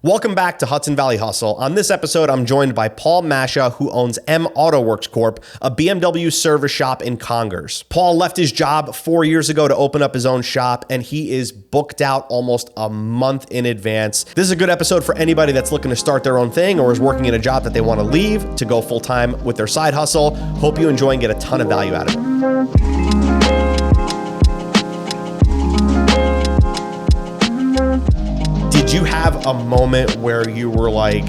Welcome back to Hudson Valley Hustle. On this episode, I'm joined by Paul Mascia, who owns M Autowerks Corp., a BMW service shop in Congers. Paul left his job 4 years ago to open up his own shop, and he is booked out almost a month in advance. This is a good episode for anybody that's looking to start their own thing or is working in a job that they want to leave to go full-time with their side hustle. Hope you enjoy and get a ton of value out of it. Did you have a moment where you were like,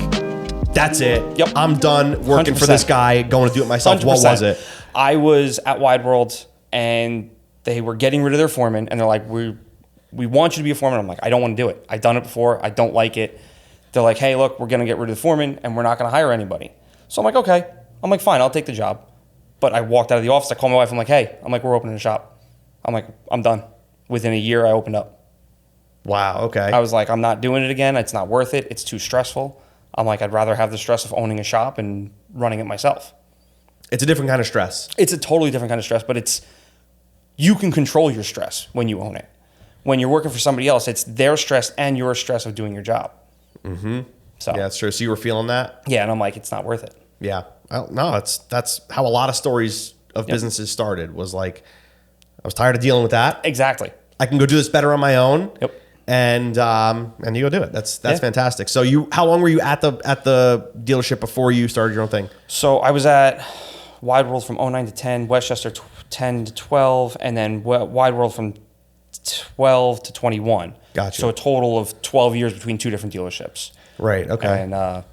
that's it, Yep. I'm done working 100%. for this guy, going to do it myself? 100%. What was it? I was at Wide World and they were getting rid of their foreman and they're like, we want you to be a foreman. I'm like, I don't want to do it. I've done it before. I don't like it. They're like, hey, look, we're going to get rid of the foreman and we're not going to hire anybody. So I'm like, okay. I'm like, fine, I'll take the job. But I walked out of the office. I called my wife. I'm like, hey, we're opening a shop. I'm like, I'm done. Within a year, I opened up. Wow, okay. I was like, I'm not doing it again. It's not worth it. It's too stressful. I'm like, I'd rather have the stress of owning a shop and running it myself. It's a different kind of stress. It's a totally different kind of stress, but you can control your stress when you own it. When you're working for somebody else, it's their stress and your stress of doing your job. Mm-hmm. So Yeah, that's true. So you were feeling that? yeah, and I'm like, it's not worth it. Yeah. Well, no, that's how a lot of stories of businesses started, was like, I was tired of dealing with that. Exactly. I can go do this better on my own. Yep. And you go do it. That's fantastic. So how long were you at the dealership before you started your own thing? So I was at Wide World from 09 to 10, Westchester 10 to 12, and then Wide World from 12 to 21. Gotcha. So a total of 12 years between two different dealerships. Right. Okay. And,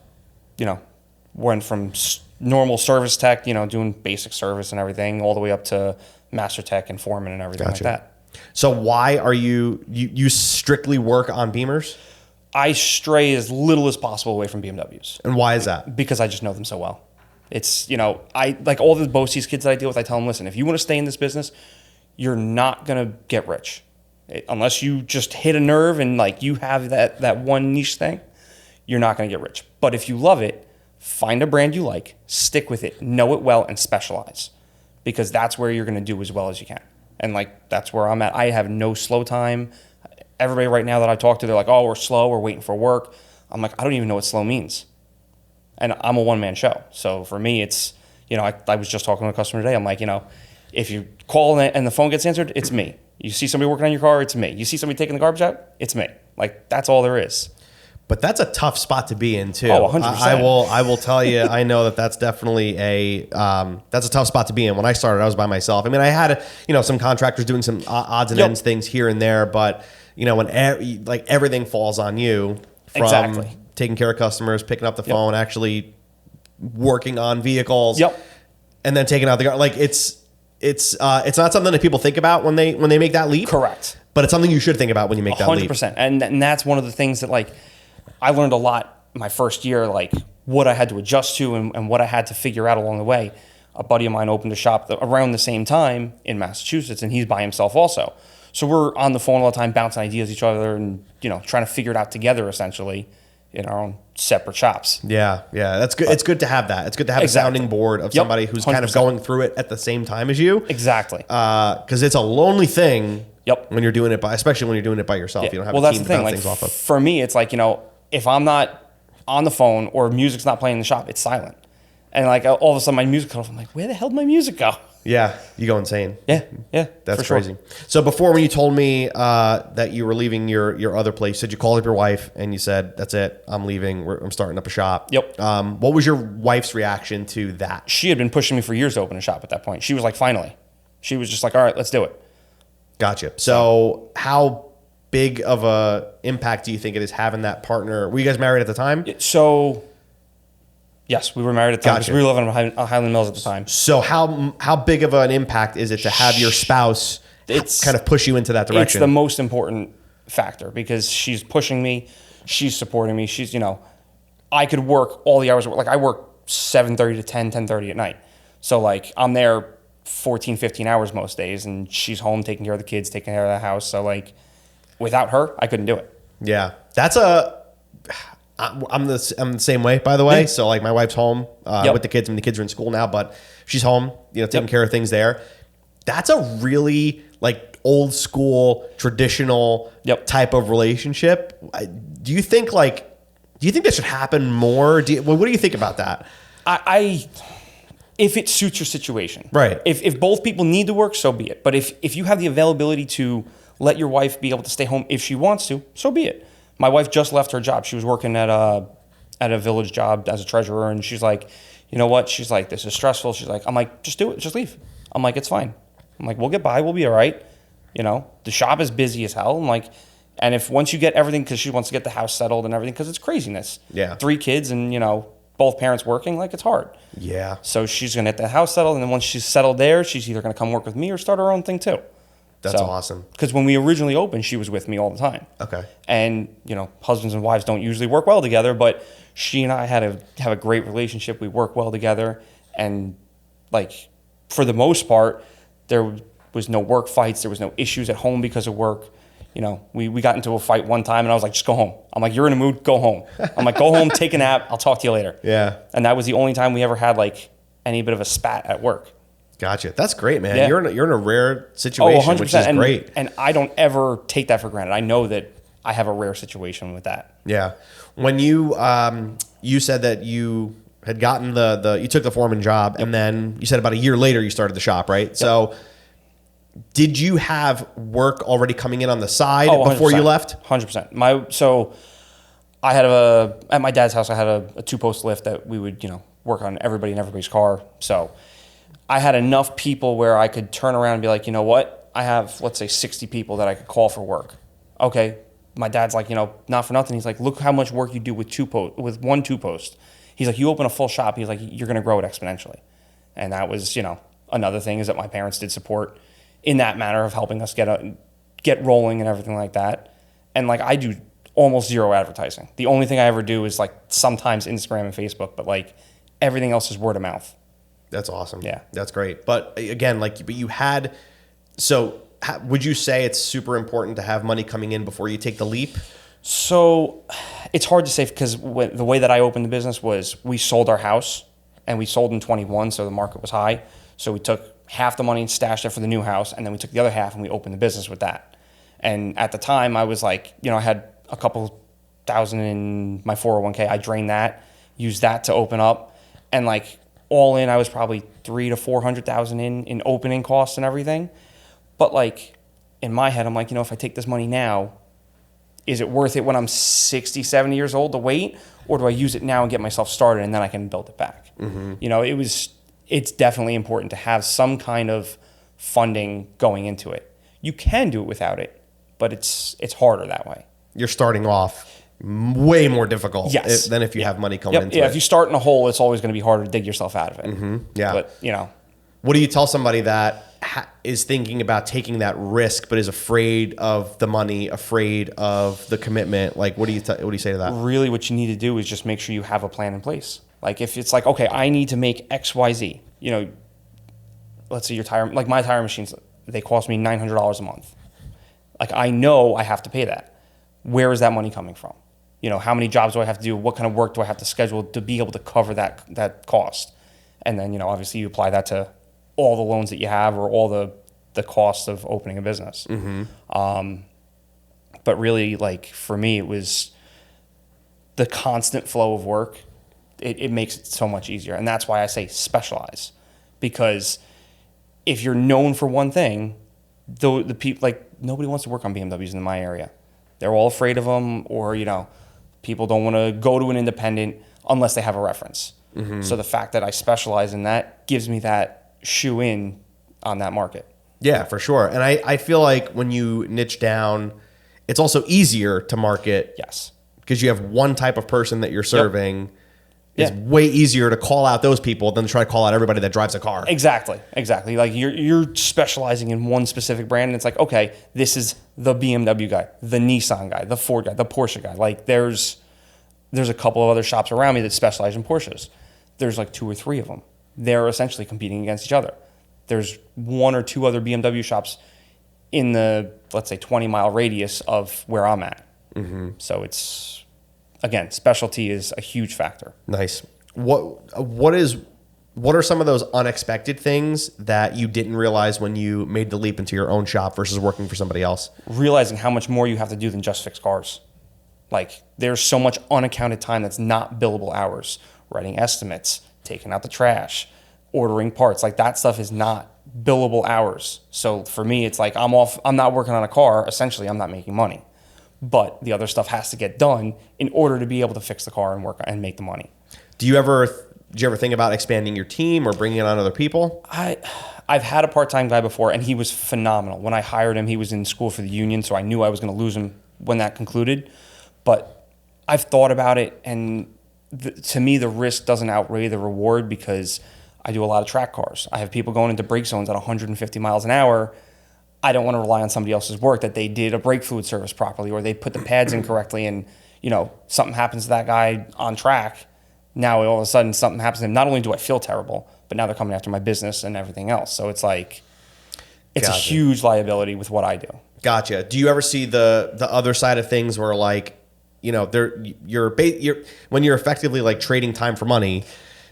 went from normal service tech, doing basic service and everything, all the way up to master tech and foreman and everything Gotcha. like that. So why are you strictly work on Beamers? I stray as little as possible away from BMWs. And why is that? Because I just know them so well. It's, I like all the BOCES kids that I deal with, I tell them, listen, if you want to stay in this business, you're not going to get rich. Unless you just hit a nerve and like you have that one niche thing, you're not going to get rich. But if you love it, find a brand you like, stick with it, know it well, and specialize. Because that's where you're going to do as well as you can. And like, that's where I'm at. I have no slow time. Everybody right now that I talk to, they're like, oh, we're slow, we're waiting for work. I'm like, I don't even know what slow means. And I'm a one-man show. So for me, it's, I was just talking to a customer today. I'm like, if you call and the phone gets answered, it's me. You see somebody working on your car, it's me. You see somebody taking the garbage out, it's me. Like, that's all there is. But that's a tough spot to be in too. Oh, 100%. I will tell you, I know that's definitely that's a tough spot to be in. When I started, I was by myself. I mean, I had some contractors doing some odds and ends things here and there, but when everything falls on you, from Exactly. taking care of customers, picking up the phone, actually working on vehicles, and then taking out the like it's not something that people think about when they make that leap. Correct. But it's something you should think about when you make that leap. 100%. And that's one of the things that like I learned a lot my first year, like what I had to adjust to and what I had to figure out along the way. A buddy of mine opened a shop around the same time in Massachusetts, and he's by himself also. So we're on the phone all the time, bouncing ideas each other and, trying to figure it out together essentially in our own separate shops. Yeah. That's good. It's good to have that. It's good to have a sounding board of somebody who's 100%. kind of going through it at the same time as you. Exactly. Because it's a lonely thing. Yep. When you're doing it especially when you're doing it by yourself. You don't have a that's team the to thing. bounce Like, things off of. for me, it's like, if I'm not on the phone or music's not playing in the shop, it's silent. And like all of a sudden my music comes off. I'm like, where the hell did my music go? Yeah, you go insane. Yeah, That's for sure. crazy. So before, when you told me that you were leaving your other place, you said you called up your wife and you said, that's it, I'm leaving, I'm starting up a shop. Yep. What was your wife's reaction to that? She had been pushing me for years to open a shop at that point. She was like, finally. She was just like, all right, let's do it. Gotcha. So how big of a impact do you think it is having that partner? Were you guys married at the time? So, yes, we were married at the time. Gotcha. We were living in Highland Mills at the time. So how big of an impact is it to have your spouse kind of push you into that direction? It's the most important factor because she's pushing me. She's supporting me. She's, I could work all the hours. Like I work 7:30 to 10:30 at night. So like I'm there 14, 15 hours most days and she's home taking care of the kids, taking care of the house. So like without her, I couldn't do it. Yeah. I'm the same way, by the way. Yeah. So like my wife's home with the kids. I mean, the kids are in school now, but she's home, taking care of things there. That's a really like old school, traditional type of relationship. Do you think like Do you think that should happen more? What do you think about that? If it suits your situation. Right. If both people need to work, so be it. But if you have the availability to let your wife be able to stay home if she wants to, so be it. My wife just left her job. She was working at a village job as a treasurer, and she's like, you know what? She's like, this is stressful. She's like, I'm like, just do it. Just leave. I'm like, it's fine. I'm like, we'll get by. We'll be all right. You know, the shop is busy as hell. I'm like, and if once you get everything, because she wants to get the house settled and everything, because it's craziness. Yeah. 3 kids and, you know, both parents working, like it's hard. Yeah. So she's going to get the house settled, and then once she's settled there, she's either going to come work with me or start her own thing too. That's awesome. Because when we originally opened, she was with me all the time. Okay. And, you know, husbands and wives don't usually work well together, but she and I have a great relationship. We work well together. And, like, for the most part, there was no work fights. There was no issues at home because of work. You know, we got into a fight one time, and I was like, just go home. I'm like, you're in a mood, go home. I'm like, go home, take a nap. I'll talk to you later. Yeah. And that was the only time we ever had, like, any bit of a spat at work. Gotcha. That's great, man. Yeah. You're in a rare situation, which is great. And I don't ever take that for granted. I know that I have a rare situation with that. Yeah. When you you said that you had gotten you took the foreman job, and then you said about a year later you started the shop, right? Yep. So did you have work already coming in on the side before you left? 100%. So I had at my dad's house, I had a 2-post lift that we would, you know, work on everybody in everybody's car. So I had enough people where I could turn around and be like, you know what? I have, let's say, 60 people that I could call for work. Okay. My dad's like, you know, not for nothing. He's like, look how much work you do with one 2-post. He's like, you open a full shop. He's like, you're going to grow it exponentially. And that was, you know, another thing is that my parents did support in that manner of helping us get rolling and everything like that. And like, I do almost zero advertising. The only thing I ever do is like sometimes Instagram and Facebook, but like everything else is word of mouth. That's awesome. Yeah. That's great. But again, but you had, would you say it's super important to have money coming in before you take the leap? So it's hard to say because the way that I opened the business was we sold our house and we sold in 21. So the market was high. So we took half the money and stashed it for the new house. And then we took the other half and we opened the business with that. And at the time I was like, you know, I had a couple thousand in my 401k. I drained that, used that to open up, and like all in, I was probably $300,000 to $400,000 in opening costs and everything. But like in my head, I'm like, you know, if I take this money now, is it worth it when I'm 60, 70 years old to wait? Or do I use it now and get myself started and then I can build it back? Mm-hmm. You know, it's definitely important to have some kind of funding going into it. You can do it without it, but it's harder that way. You're starting off way more difficult than if you have money coming into it. Yeah, if you start in a hole, it's always going to be harder to dig yourself out of it. Mm-hmm. Yeah. But, you know. What do you tell somebody that is thinking about taking that risk but is afraid of the money, afraid of the commitment? Like, what do you say to that? Really what you need to do is just make sure you have a plan in place. Like if it's like, okay, I need to make X, Y, Z, you know, let's say like my tire machines, they cost me $900 a month. Like I know I have to pay that. Where is that money coming from? You know, how many jobs do I have to do? What kind of work do I have to schedule to be able to cover that cost? And then, you know, obviously you apply that to all the loans that you have or all the costs of opening a business. Mm-hmm. But really, like for me, it was the constant flow of work. It makes it so much easier. And that's why I say specialize. Because if you're known for one thing, the people, like nobody wants to work on BMWs in my area. They're all afraid of them, or, you know, people don't want to go to an independent unless they have a reference. Mm-hmm. So the fact that I specialize in that gives me that shoe in on that market. Yeah, for sure. And I feel like when you niche down, it's also easier to market. Yes. Because you have one type of person that you're serving. Yep. It's way easier to call out those people than to try to call out everybody that drives a car. Exactly. Like you're specializing in one specific brand, and it's like, okay, this is the BMW guy, the Nissan guy, the Ford guy, the Porsche guy. Like there's a couple of other shops around me that specialize in Porsches. There's like 2 or 3 of them. They're essentially competing against each other. There's 1 or 2 other BMW shops in the, let's say, 20-mile radius of where I'm at. Mm-hmm. So it's, again, specialty is a huge factor. Nice. What are some of those unexpected things that you didn't realize when you made the leap into your own shop versus working for somebody else? Realizing how much more you have to do than just fix cars. Like there's so much unaccounted time that's not billable hours. Writing estimates, taking out the trash, ordering parts, like that stuff is not billable hours. So for me, it's like I'm not working on a car. Essentially, I'm not making money. But the other stuff has to get done in order to be able to fix the car and work and make the money. Do you ever think about expanding your team or bringing on other people? I've had a part-time guy before, and he was phenomenal. When I hired him, he was in school for the union, so I knew I was going to lose him when that concluded. But I've thought about it, and to me, the risk doesn't outweigh the reward because I do a lot of track cars. I have people going into brake zones at 150 miles an hour. I don't want to rely on somebody else's work that they did a brake fluid service properly or they put the pads in correctly and, something happens to that guy on track. Now all of a sudden something happens to him. Not only do I feel terrible, but now they're coming after my business and everything else. So it's like, it's a huge liability with what I do. Gotcha. Do you ever see the other side of things where like, when you're effectively like trading time for money,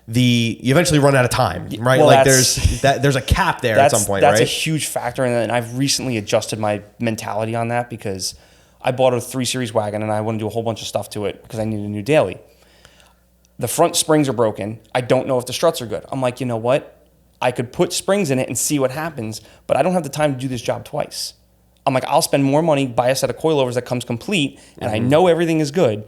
you eventually run out of time, right? Well, like there's a cap there at some point, right? That's a huge factor. And I've recently adjusted my mentality on that because I bought a 3 Series wagon and I want to do a whole bunch of stuff to it because I need a new daily. The front springs are broken. I don't know if the struts are good. I'm like, you know what? I could put springs in it and see what happens, but I don't have the time to do this job twice. I'm like, I'll spend more money, buy a set of coilovers that comes complete, and I know everything is good,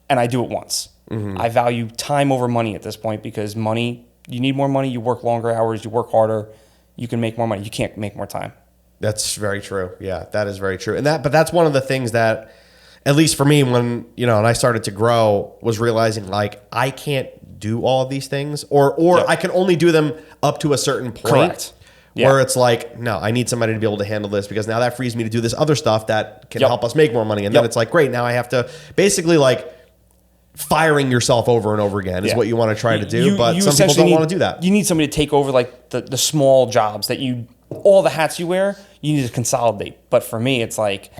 and I do it once. I value time over money at this point because money, you need more money, you work longer hours, you work harder, you can make more money. You can't make more time. That's very true. Yeah, that is very true. But that's one of the things that, at least for me, when, and I started to grow, was realizing like I can't do all of these things or I can only do them up to a certain point. Correct. Where it's like, no, I need somebody to be able to handle this because now that frees me to do this other stuff that can help us make more money. And then it's like, great, now I have to basically like firing yourself over and over again is what you want to try to do. But some people don't want to do that. You need somebody to take over like the small jobs that all the hats you wear, you need to consolidate. But for me, it's like,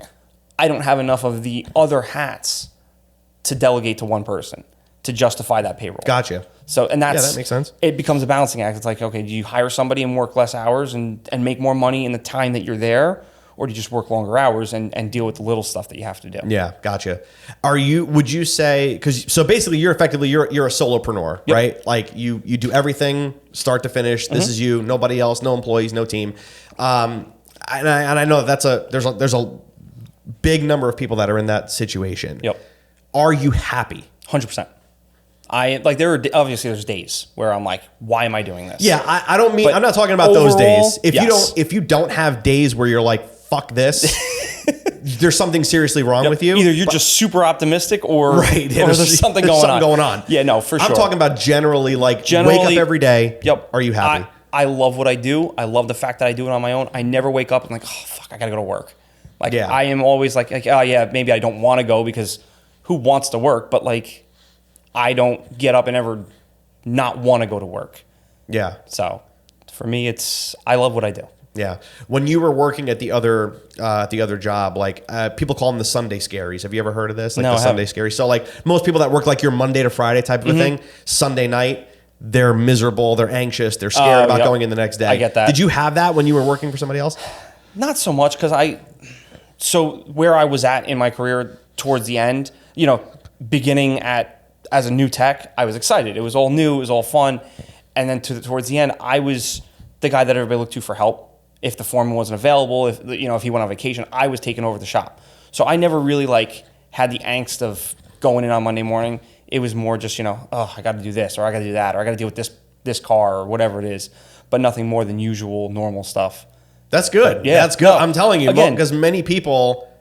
I don't have enough of the other hats to delegate to one person to justify that payroll. Gotcha. So, and that makes sense. It becomes a balancing act. It's like, okay, do you hire somebody and work less hours and make more money in the time that you're there? Or do you just work longer hours and deal with the little stuff that you have to do? Yeah, gotcha. Would you say, so basically you're a solopreneur, right? Like you do everything start to finish. This is you, nobody else, no employees, no team. And I know that there's a big number of people that are in that situation. Yep. Are you happy? 100%. There's days where I'm like, why am I doing this? Yeah, I'm not talking about those days. If you don't have days where you're like, fuck this, there's something seriously wrong with you. Either you're just super optimistic or there's something going on. Yeah, no, for sure. I'm talking about generally wake up every day. Yep. Are you happy? I love what I do. I love the fact that I do it on my own. I never wake up and like, oh, fuck, I got to go to work. Like, I am always like, oh yeah, maybe I don't want to go because who wants to work? But like, I don't get up and ever not want to go to work. Yeah. So for me, I love what I do. Yeah. When you were working at the other job, like people call them the Sunday scaries. Have you ever heard of this? Like no, the Sunday scaries. So like most people that work like your Monday to Friday type of a thing, Sunday night, they're miserable, they're anxious, they're scared about going in the next day. I get that. Did you have that when you were working for somebody else? Not so much because so where I was at in my career towards the end, beginning as a new tech, I was excited. It was all new, it was all fun. And then towards the end, I was the guy that everybody looked to for help. If the foreman wasn't available, if he went on vacation, I was taking over the shop. So I never really had the angst of going in on Monday morning. It was more just, I got to do this or I got to do that or I got to deal with this car or whatever it is, but nothing more than usual, normal stuff. That's good. But, that's good. I'm telling you, because many people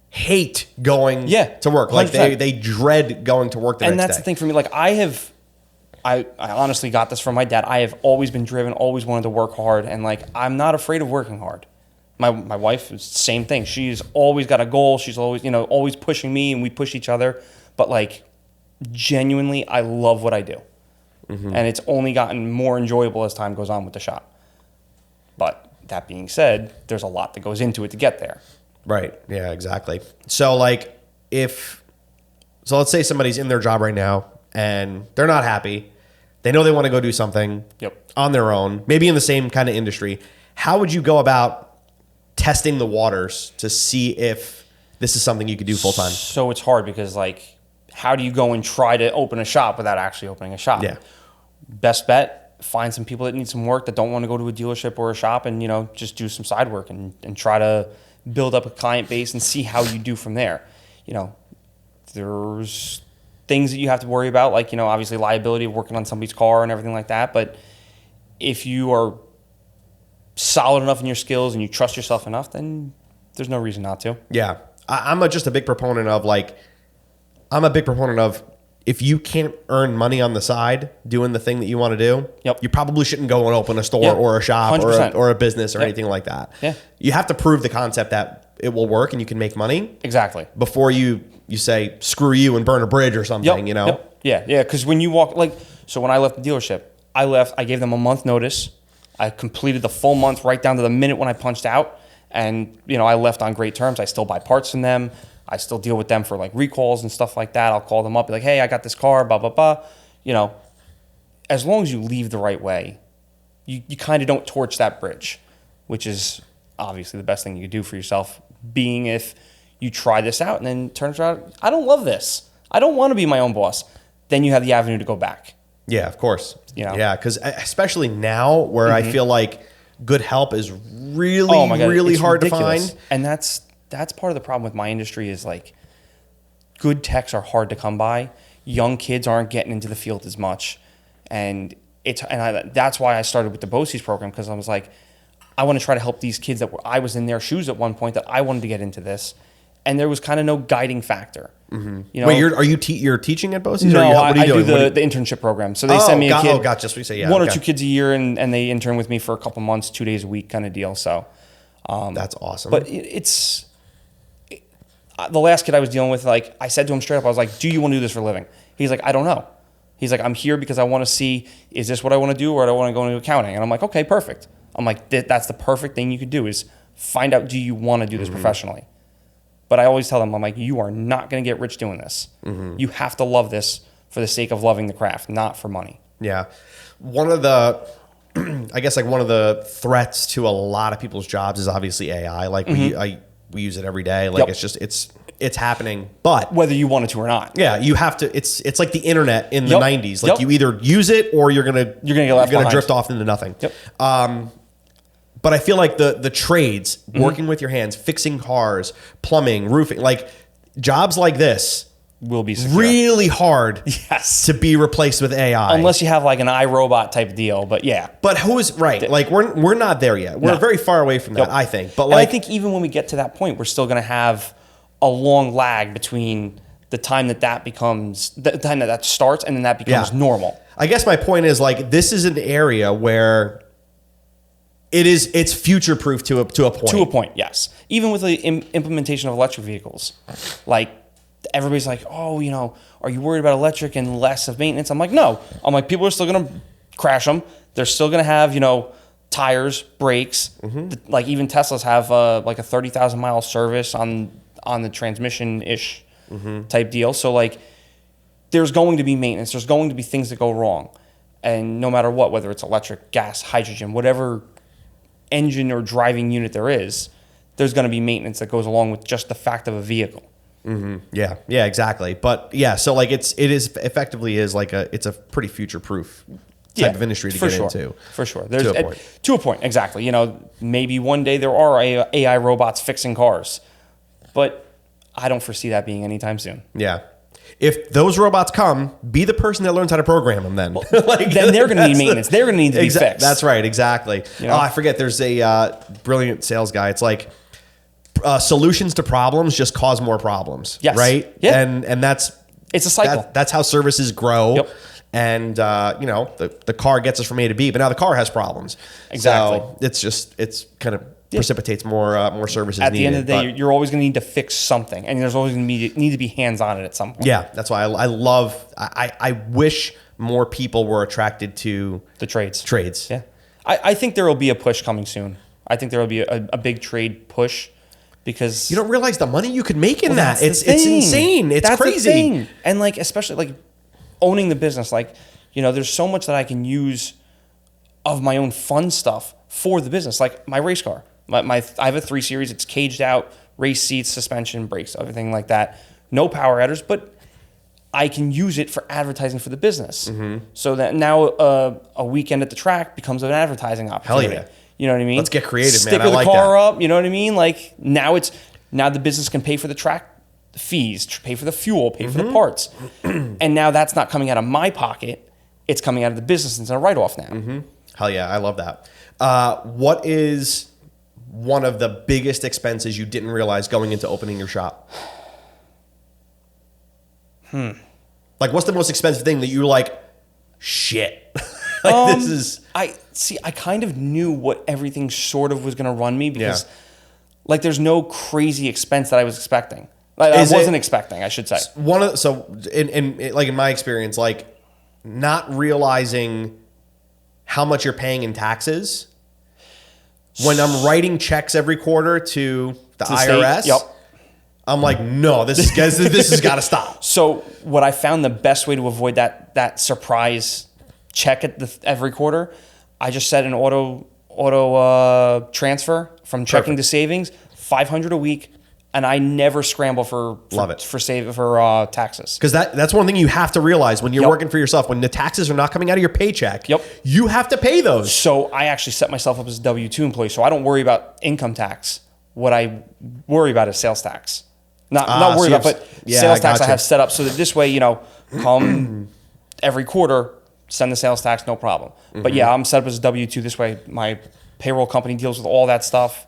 hate going to work. Like they dread going to work the next day. And that's the thing for me. Like I honestly got this from my dad. I have always been driven, always wanted to work hard. And I'm not afraid of working hard. My wife is the same thing. She's always got a goal. She's always, always pushing me and we push each other. But genuinely, I love what I do. And it's only gotten more enjoyable as time goes on with the shop. But that being said, there's a lot that goes into it to get there. Right. Yeah, exactly. So let's say somebody's in their job right now and they're not happy. They know they want to go do something on their own, maybe in the same kind of industry. How would you go about testing the waters to see if this is something you could do full time. So it's hard because like, how do you go and try to open a shop without actually opening a shop? Yeah. Best bet, find some people that need some work that don't want to go to a dealership or a shop and, just do some side work and try to build up a client base and see how you do from there. There's things that you have to worry about, like, obviously liability of working on somebody's car and everything like that. But if you are solid enough in your skills and you trust yourself enough, then there's no reason not to. Yeah. I'm just a big proponent of if you can't earn money on the side doing the thing that you want to do, you probably shouldn't go and open a store or a shop or a business or anything like that. Yeah. You have to prove the concept that it will work and you can make money. Exactly. Before you say, screw you and burn a bridge or something, Yeah. Because when you walk, so when I left the dealership, I gave them a month notice. I completed the full month right down to the minute when I punched out. And, I left on great terms. I still buy parts from them. I still deal with them for like recalls and stuff like that. I'll call them up, be like, hey, I got this car, blah, blah, blah. As long as you leave the right way, you kind of don't torch that bridge, which is obviously the best thing you could do for yourself, being if you try this out and then turns out, I don't love this. I don't want to be my own boss. Then you have the avenue to go back. Yeah, of course. Yeah, because especially now where I feel like good help is really hard to find. And that's part of the problem with my industry is like good techs are hard to come by. Young kids aren't getting into the field as much. And that's why I started with the BOCES program, because I was like, I want to try to help these kids that I was in their shoes at one point that I wanted to get into this. And there was kind of no guiding factor. Mm-hmm. Wait, you're teaching at BOCES? No, or I do the internship program. So they send me a kid. Oh, gotcha. So we say, one or two kids a year, and they intern with me for a couple months, 2 days a week kind of deal. So that's awesome. But the last kid I was dealing with, like I said to him straight up, I was like, do you want to do this for a living? He's like, I don't know. He's like, I'm here because I want to see, is this what I want to do, or do I want to go into accounting? And I'm like, okay, perfect. I'm like, that's the perfect thing you could do, is find out, do you want to do this professionally? But I always tell them, I'm like, you are not going to get rich doing this. You have to love this for the sake of loving the craft, not for money. Yeah. One of the, I guess like one of the threats to a lot of people's jobs is obviously AI. Like we use it every day. Like it's happening, but whether you want it to or not. Yeah, you have to. It's like the internet in the 90s. Like you either use it or you're gonna drift off into nothing. But I feel like the trades, working with your hands, fixing cars, plumbing, roofing, like jobs like this will be secure. Really hard to be replaced with AI. Unless you have like an iRobot type deal, but yeah. But who's right? Like we're not there yet. We're very far away from that, I think. But I think even when we get to that point, we're still going to have a long lag between the time that becomes, the time that starts and then that becomes normal. I guess my point is like, this is an area where it's future proof to a point. To a point, yes. Even with the implementation of electric vehicles, like everybody's like, oh, are you worried about electric and less of maintenance? I'm like, no. I'm like, people are still going to crash them. They're still going to have, tires, brakes. Like even Teslas have like a 30,000 mile service on the transmission-ish type deal. So like there's going to be maintenance. There's going to be things that go wrong. And no matter what, whether it's electric, gas, hydrogen, whatever engine or driving unit there is, there's going to be maintenance that goes along with just the fact of a vehicle. Yeah, exactly. But yeah, so like it's a pretty future-proof type of industry to get into. For sure. To a point, exactly. Maybe one day there are AI robots fixing cars, but I don't foresee that being anytime soon. Yeah. If those robots come, be the person that learns how to program them then. Then they're going to need maintenance. They're going to need to be fixed. That's right, exactly. I forget, there's a brilliant sales guy. It's like solutions to problems just cause more problems. Yes. Right? Yeah. And it's a cycle. That's how services grow. And, the car gets us from A to B, but now the car has problems. Exactly. So it's kind of precipitates more services at needed. the end of the day, you're always going to need to fix something, and there's always going to need to be hands on it at some point. Yeah, that's why I wish more people were attracted to the trades. Yeah, I think there will be a push coming soon. I think there will be a big trade push, because you don't realize the money you could make in that. It's insane. It's crazy. And like especially like owning the business, like there's so much that I can use of my own fun stuff for the business, like my race car. I have a 3 Series. It's caged out, race seats, suspension, brakes, everything like that. No power adders, but I can use it for advertising for the business. So that now a weekend at the track becomes an advertising opportunity. Hell yeah. You know what I mean? Let's get creative, Sticker man. I like the car that. up. You know what I mean? Like now the business can pay for the track fees, pay for the fuel, pay for the parts. And now that's not coming out of my pocket. It's coming out of the business instead of write-off now. Hell yeah, I love that. What is one of the biggest expenses you didn't realize going into opening your shop? Like, what's the most expensive thing that you're like, shit? This is... I kind of knew what everything sort of was going to run me because like there's no crazy expense that I was expecting. Like, I wasn't expecting, I should say. In my experience, like not realizing how much you're paying in taxes when I'm writing checks every quarter to the IRS. State, yep. I'm like, no, this has got to stop. So what I found the best way to avoid that surprise check at every quarter, I just set an auto transfer from checking to savings, $500 a week. And I never scramble for taxes. Because that's one thing you have to realize when you're working for yourself. When the taxes are not coming out of your paycheck, you have to pay those. So I actually set myself up as a W-2 employee, so I don't worry about income tax. What I worry about is sales tax. Not worry about, but sales tax I have set up so that this way, come every quarter, send the sales tax, no problem. But yeah, I'm set up as a W-2. This way, my payroll company deals with all that stuff.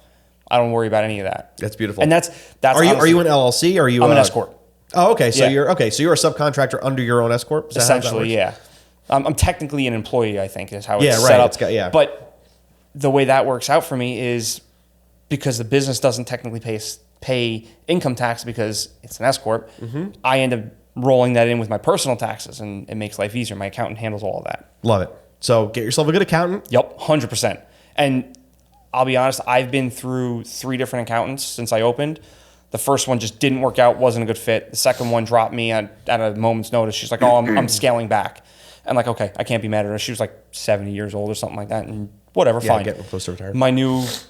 I don't worry about any of that. That's beautiful. And that's are you an LLC? Or are you? I'm an S corp. Oh, okay. So you're a subcontractor under your own S corp. Essentially, yeah. I'm technically an employee. I think is how it's set up. But the way that works out for me is because the business doesn't technically pay income tax because it's an S corp. I end up rolling that in with my personal taxes, and it makes life easier. My accountant handles all of that. Love it. So get yourself a good accountant. Yep, 100%. And I'll be honest, I've been through 3 different accountants since I opened. The first one just didn't work out, wasn't a good fit. The second one dropped me at a moment's notice. She's like, oh, I'm scaling back. I'm like, okay, I can't be mad at her. She was like 70 years old or something like that. And whatever, fine. Getting close to retirement.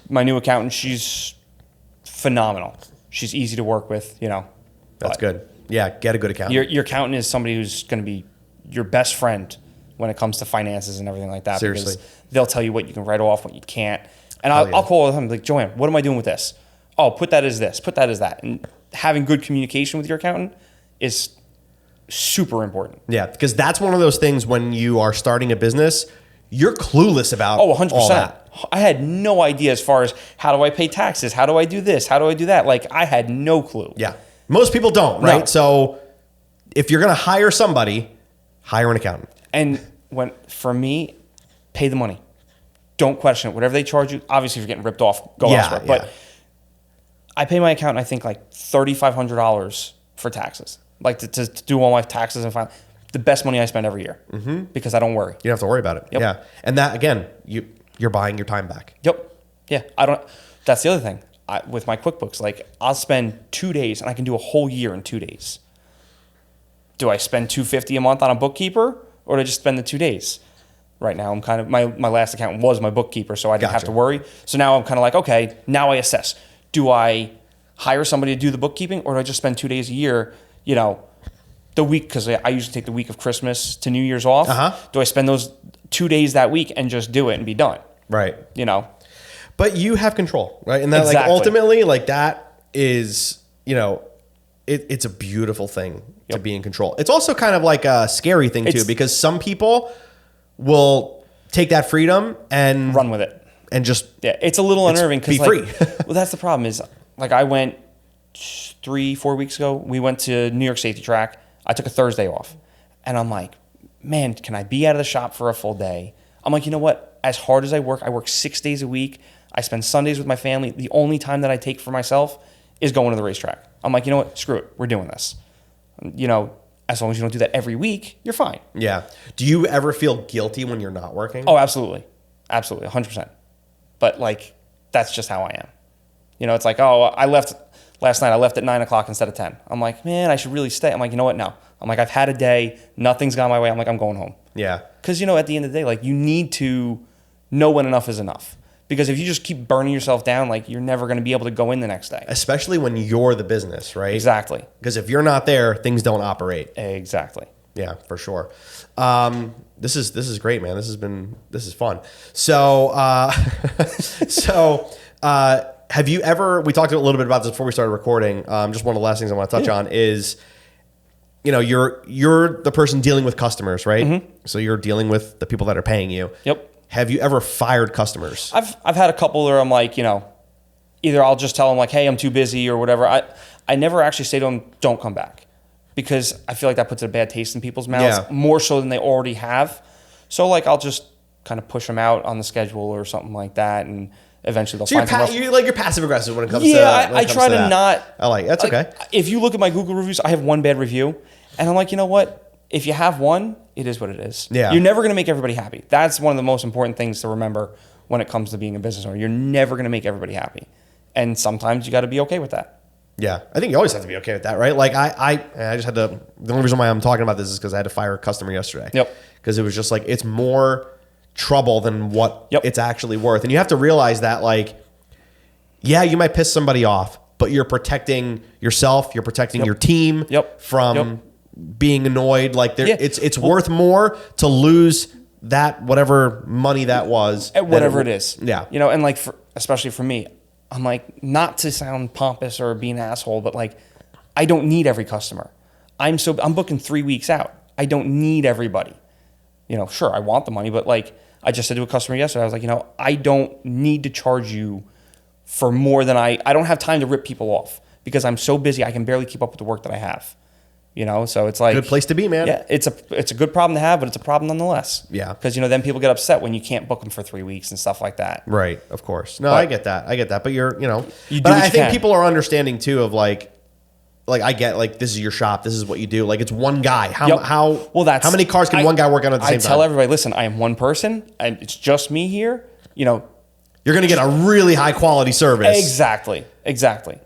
My new accountant, she's phenomenal. She's easy to work with, That's good. Yeah, get a good accountant. Your accountant is somebody who's going to be your best friend when it comes to finances and everything like that. Seriously. Because they'll tell you what you can write off, what you can't. And I'll call them like, Joanne, what am I doing with this? Oh, put that as this, put that as that. And having good communication with your accountant is super important. Yeah, because that's one of those things when you are starting a business, you're clueless about 100%. all that. I had no idea as far as how do I pay taxes? How do I do this? How do I do that? Like I had no clue. Yeah. Most people don't, right? No. So if you're going to hire somebody, hire an accountant. And for me, pay the money. Don't question it. Whatever they charge you, obviously if you're getting ripped off, go elsewhere. But I pay my accountant, I think like $3,500 for taxes. Like to do all my taxes and the best money I spend every year because I don't worry. You don't have to worry about it. Yep. Yeah. And that, again, you're buying your time back. Yep. Yeah. That's the other thing with my QuickBooks. Like I'll spend 2 days and I can do a whole year in 2 days. Do I spend $250 a month on a bookkeeper or do I just spend the 2 days? Right now, I'm kind of, my last accountant was my bookkeeper, so I didn't have to worry. So now I'm kind of like, okay, now I assess. Do I hire somebody to do the bookkeeping or do I just spend 2 days a year, the week, because I usually take the week of Christmas to New Year's off. Do I spend those 2 days that week and just do it and be done? Right. But you have control, right? And that ultimately, that is, it's a beautiful thing to be in control. It's also kind of like a scary thing too, because some people will take that freedom and run with it and just it's a little unnerving because be free. Well, that's the problem is I went 3-4 weeks ago. We went to New York Safety Track. I took a Thursday off, and I'm like, man, can I be out of the shop for a full day? I'm like, you know what? As hard as I work 6 days a week. I spend Sundays with my family. The only time that I take for myself is going to the racetrack. I'm like, you know what? Screw it. We're doing this. As long as you don't do that every week, you're fine. Yeah. Do you ever feel guilty when you're not working? Oh, absolutely. Absolutely. 100%. But that's just how I am. It's like, oh, I left last night. I left at 9 o'clock instead of 10. I'm like, man, I should really stay. I'm like, you know what? No. I'm like, I've had a day. Nothing's gone my way. I'm like, I'm going home. Yeah. Because, at the end of the day, you need to know when enough is enough. Because if you just keep burning yourself down, like you're never going to be able to go in the next day. Especially when you're the business, right? Exactly. Because if you're not there, things don't operate. Exactly. Yeah, for sure. This is great, man. This is fun. So, have you ever? We talked a little bit about this before we started recording. Just one of the last things I want to touch on is, you're the person dealing with customers, right? Mm-hmm. So you're dealing with the people that are paying you. Yep. Have you ever fired customers? I've had a couple where I'm like, either I'll just tell them like, hey, I'm too busy or whatever. I never actually say to them, don't come back, because I feel like that puts a bad taste in people's mouths, more so than they already have. So like I'll just kind of push them out on the schedule or something like that, and eventually they'll find someone else. You're passive aggressive when it comes to I try to not. I like that's like, okay. If you look at my Google reviews, I have one bad review, and I'm like, you know what? If you have one, it is what it is. Yeah. You're never going to make everybody happy. That's one of the most important things to remember when it comes to being a business owner. You're never going to make everybody happy, and sometimes you got to be okay with that. Yeah, I think you always have to be okay with that, right? Like I just had to. The only reason why I'm talking about this is because I had to fire a customer yesterday. Yep. Because it was just like it's more trouble than what it's actually worth, and you have to realize that you might piss somebody off, but you're protecting yourself, you're protecting your team from being annoyed. Like it's worth more to lose that whatever money that was, whatever it is. Yeah, and like especially for me. I'm like, not to sound pompous or be an asshole, but like, I don't need every customer. I'm booking 3 weeks out. I don't need everybody. Sure, I want the money, but like I just said to a customer yesterday, I was like, I don't need to charge you for more than I don't have time to rip people off because I'm so busy. I can barely keep up with the work that I have. So it's like good place to be, man. Yeah, it's a good problem to have, but it's a problem nonetheless. Yeah, because then people get upset when you can't book them for 3 weeks and stuff like that. Right, of course. No, I get that. But I think people are understanding too of like I get like this is your shop, this is what you do. Like it's one guy. How many cars can one guy work on at the same time? I tell everybody, listen, I am one person, and it's just me here. You're going to get a really high quality service. Exactly.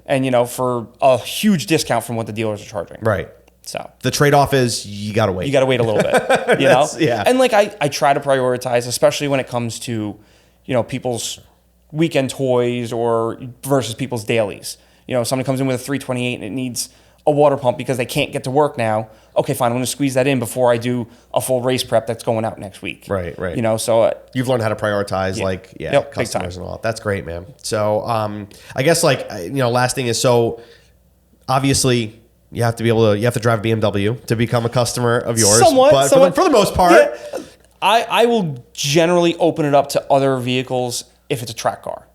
And for a huge discount from what the dealers are charging. Right. So the trade-off is you got to wait. You got to wait a little bit, Yeah. And like I try to prioritize, especially when it comes to, people's weekend toys or versus people's dailies. Somebody comes in with a 328 and it needs a water pump because they can't get to work now. Okay, fine. I'm going to squeeze that in before I do a full race prep that's going out next week. Right. So you've learned how to prioritize customers and all that. That's great, man. So I guess last thing is, so obviously you have to drive a BMW to become a customer of yours. Somewhat. For the most part. Yeah, I will generally open it up to other vehicles if it's a track car.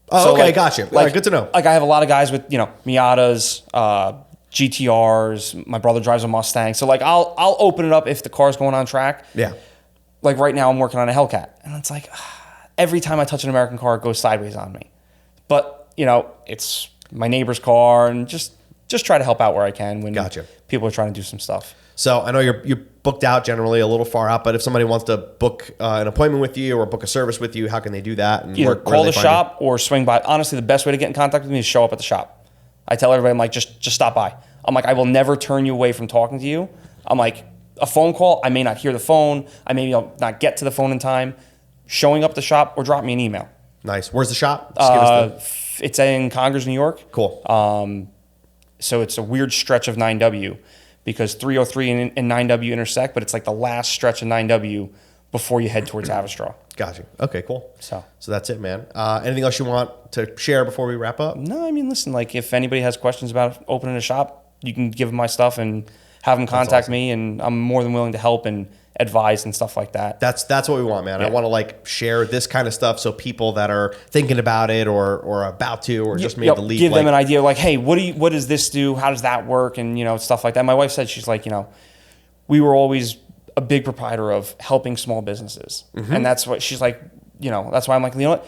Oh, so okay, gotcha. All right, good to know. Like I have a lot of guys with, Miatas, GTRs. My brother drives a Mustang. So like I'll open it up if the car's going on track. Yeah. Like right now I'm working on a Hellcat. And it's like every time I touch an American car, it goes sideways on me. But, it's my neighbor's car, and just try to help out where I can when people are trying to do some stuff. So I know you're booked out generally a little far out, but if somebody wants to book an appointment with you or book a service with you, how can they do that? And either call the shop or swing by. Honestly, the best way to get in contact with me is show up at the shop. I tell everybody, I'm like, just stop by. I'm like, I will never turn you away from talking to you. I'm like, a phone call, I may not hear the phone. I may not get to the phone in time. Showing up at the shop or drop me an email. Nice. Where's the shop? Just give us it's in Congers, New York. Cool. So it's a weird stretch of 9W because 303 and 9W intersect, but it's like the last stretch of 9W before you head towards Haverstraw. Gotcha. Okay, cool. So that's it, man. Anything else you want to share before we wrap up? No, I mean, listen, like if anybody has questions about opening a shop, you can give them my stuff and have them contact me, and I'm more than willing to help and advise and stuff like that. That's what we want, man. Yeah. I want to share this kind of stuff so people that are thinking about it or about to or just made the leap, give them an idea like, hey, what does this do? How does that work? And stuff like that. My wife said, she's like, we were always a big proprietor of helping small businesses. Mm-hmm. And that's what she's like, that's why I'm like, what?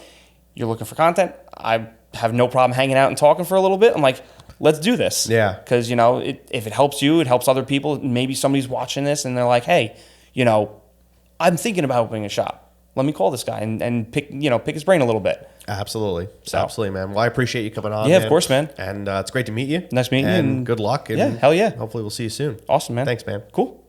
You're looking for content. I have no problem hanging out and talking for a little bit. I'm like, let's do this. Yeah. Because, if it helps you, it helps other people. Maybe somebody's watching this and they're like, hey, I'm thinking about opening a shop. Let me call this guy and pick his brain a little bit. Absolutely. Absolutely, man. Well, I appreciate you coming on. Yeah, of course, man. And it's great to meet you. Nice meeting you. And good luck. And yeah, hell yeah. Hopefully we'll see you soon. Awesome, man. Thanks, man. Cool.